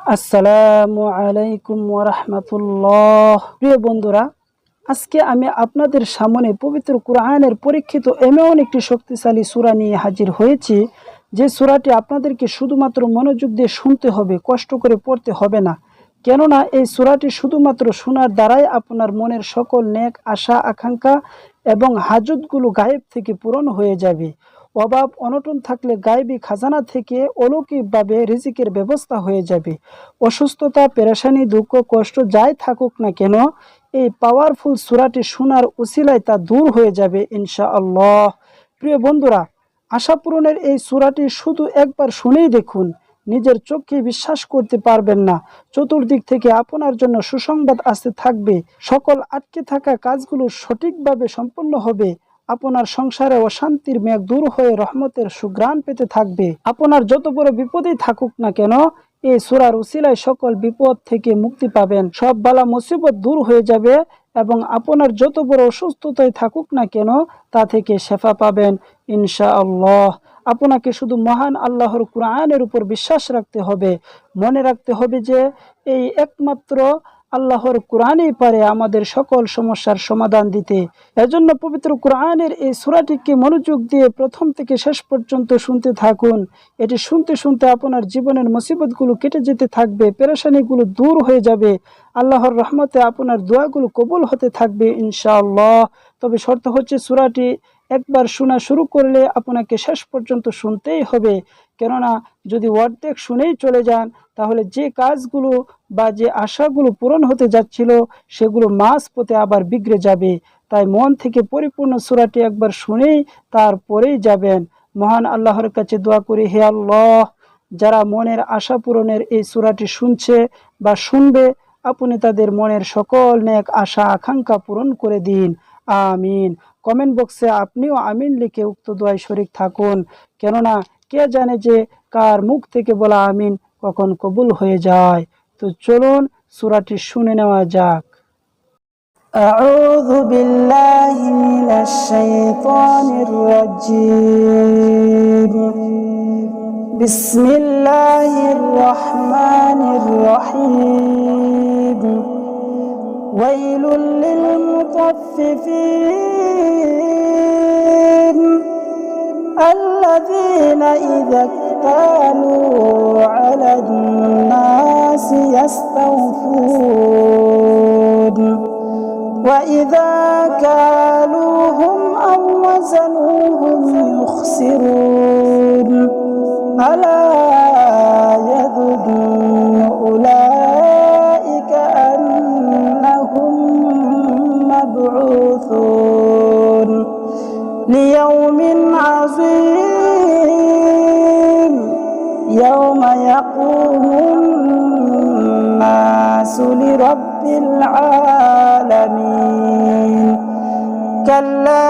আসসালামু আলাইকুম ওয়া রাহমাতুল্লাহ। প্রিয় বন্ধুরা, আজকে আমি আপনাদের সামনে পবিত্র কোরআনের পরীক্ষিত এমন একটি শক্তিশালী সূরা নিয়ে হাজির হয়েছি, যে সূরাটি আপনাদেরকে শুধুমাত্র মনোযোগ দিয়ে শুনতে হবে, কষ্ট করে পড়তে হবে না। কেননা এই সূরাটি শুধুমাত্র শোনার দ্বারাই আপনার মনের সকল নেক আশা আকাঙ্ক্ষা এবং হাজতগুলো গায়েব থেকে পূরণ হয়ে যাবে। অভাব অনটন থাকলে গায়েবী খাজানা থেকে অলৌকিকভাবে রিজিকের ব্যবস্থা হয়ে যাবে। অসুস্থতা, পেরেশানি, দুঃখ, কষ্ট যাই থাকুক না কেন, এই পাওয়ারফুল সূরাটি শোনার উসিলায় তা দূর হয়ে যাবে ইনশাআল্লাহ। প্রিয় বন্ধুরা, আশা পূরণের এই সূরাটি শুধু একবার শুনেই দেখুন, নিজের চোখে বিশ্বাস করতে পারবেন না। চতুর্দিক থেকে আপনার জন্য সুসংবাদ আসতে থাকবে। সকল আটকে থাকা কাজগুলো সঠিকভাবে সম্পন্ন হবে। আপনার সংসারে অশান্তির মেঘ দূর হয়ে রহমতের সুঘ্রাণ পেতে থাকবে। আপনার যত বড় বিপদেই থাকুক না কেন, এই সূরার উসিলায় সকল বিপদ থেকে মুক্তি পাবেন। সব বালা মুসিবত দূর হয়ে যাবে এবং আপনার যত বড় অসুস্থতায় থাকুক না কেন, তা থেকে শেফা পাবেন ইনশাআল্লাহ। আপনাকে শুধু মহান আল্লাহর কোরআনের উপর বিশ্বাস রাখতে হবে। মনে রাখতে হবে যে এই একমাত্র আল্লাহর কোরআনই পারে আমাদের সকল সমস্যার সমাধান দিতে। এজন্য পবিত্র কোরআনের এই সূরাটিকে মনোযোগ দিয়ে প্রথম থেকে শেষ পর্যন্ত শুনতে থাকুন। এটি শুনতে শুনতে আপনার জীবনের মুসিবতগুলো কেটে যেতে থাকবে, পেরেশানিগুলো দূর হয়ে যাবে। আল্লাহর রহমতে আপনার দোয়াগুলো কবুল হতে থাকবে ইনশাআল্লাহ। তবে শর্ত হচ্ছে, সূরাটি একবার শোনা শুরু করলে আপনাকে শেষ পর্যন্ত শুনতেই হবে। কেননা যদি অর্ধেক শুনেই চলে যান, তাহলে যে কাজগুলো বা যে আশাগুলো পূরণ হতে যাচ্ছিল, সেগুলো মাঝপথে আবার বিগড়ে যাবে। তাই মন থেকে পরিপূর্ণ সূরাটি একবার শুনেই তারপরেই যাবেন। মহান আল্লাহর কাছে দোয়া করি, হে আল্লাহ, যারা মনের আশা পূরণের এই সূরাটি শুনছে বা শুনবে, আপনি তাদের মনের সকল নেক আশা আকাঙ্ক্ষা পূরণ করে দিন, আমিন। কমেন্ট বক্সে আপনিও আমিন লিখে উক্ত দোয়ায় শরীক থাকুন। কেননা কে জানে যে কার মুখ থেকে বলা আমিন কখন কবুল হয়ে যায়। তো চলুন সূরাটি শুনে নেওয়া যাক। আউযু বিল্লাহি মিনাশ শাইতানির রাজীম। বিসমিল্লাহির রহমানির রহিম। ওয়াইলুল লিল মুতাফফিফিন الذين إذا اكتالوا على الناس يستوفون وإذا كالوهم أو وزنوهم يخسرون ألا يظن أولئك أنهم مبعوثون ليوم عظيم يوم يقوم الناس لرب العالمين كلا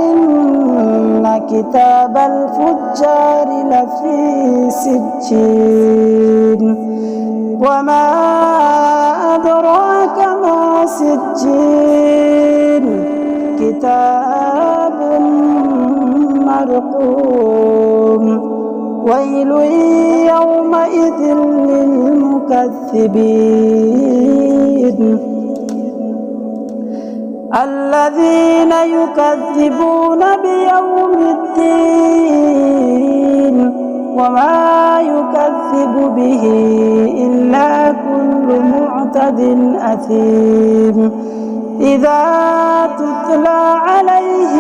إن كتاب الفجار لفي سجين وما أدراك ما سجين كتاب مرقوم ويل يومئذ للمكذبين الذين يكذبون بيوم الدين وما يكذب به إلا كل معتد أثيم إذا تتلى عليه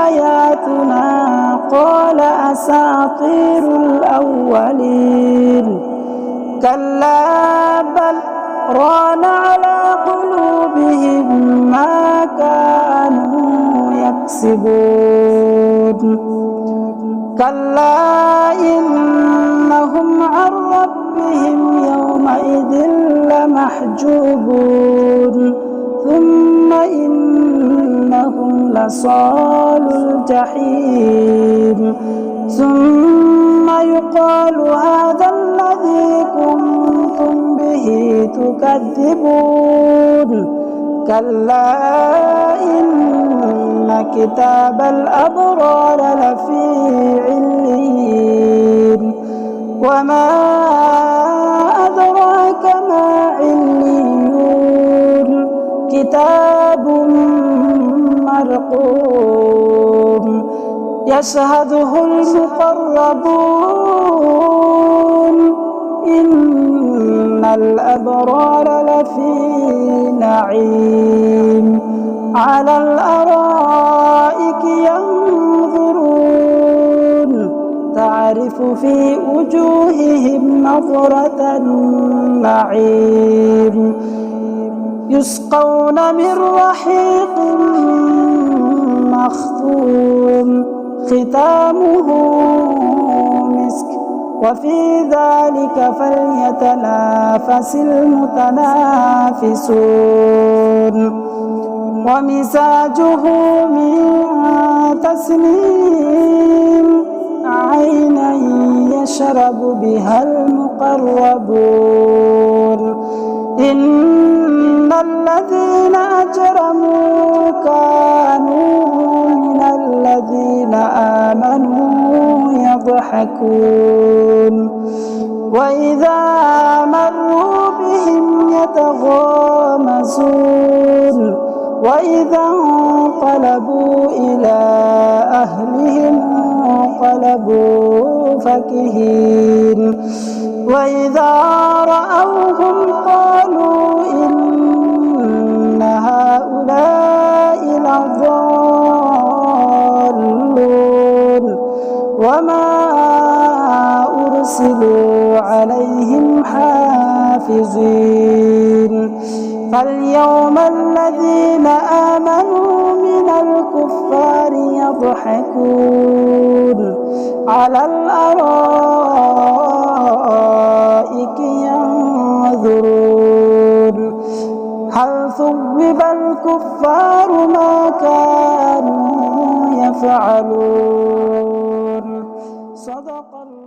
آياتنا قال أساطير الأولين كلا بل ران على قلوبهم ما كانوا يكسبون كلا إنهم عن ربهم يومئذ لمحجوبون ثم إنهم لصال الجحيم ثم يقال هذا الذي كنتم به تكذبون كلا إن كتاب الأبرار لفي عليين وما أدراك ما عليون كتاب مرقوم يشهده المقربون إن الأبرار لفي نعيم على الأرائك ينظرون تعرف في وجوههم نظرة النعيم يسقون من رحيق مختوم ختامه مسك وفي ذلك فليتنافس المتنافسون ومزاجه من تسنيم عينا يشرب بها المقربون إن الذين أجرموا كانوا من الذين آمنوا يضحكون وإذا مروا بهم يتغامزون وإذا انقلبوا إلى أهلهم انقلبوا فكهين وإذا رأوهم قالوا إن هؤلاء لضالون وما أرسلوا عليهم حافظين فاليوم الذين آمنوا من الكفار يضحكون على الأرائك ينظرون هل ثوب الكفار ما كانوا يفعلون صدق الله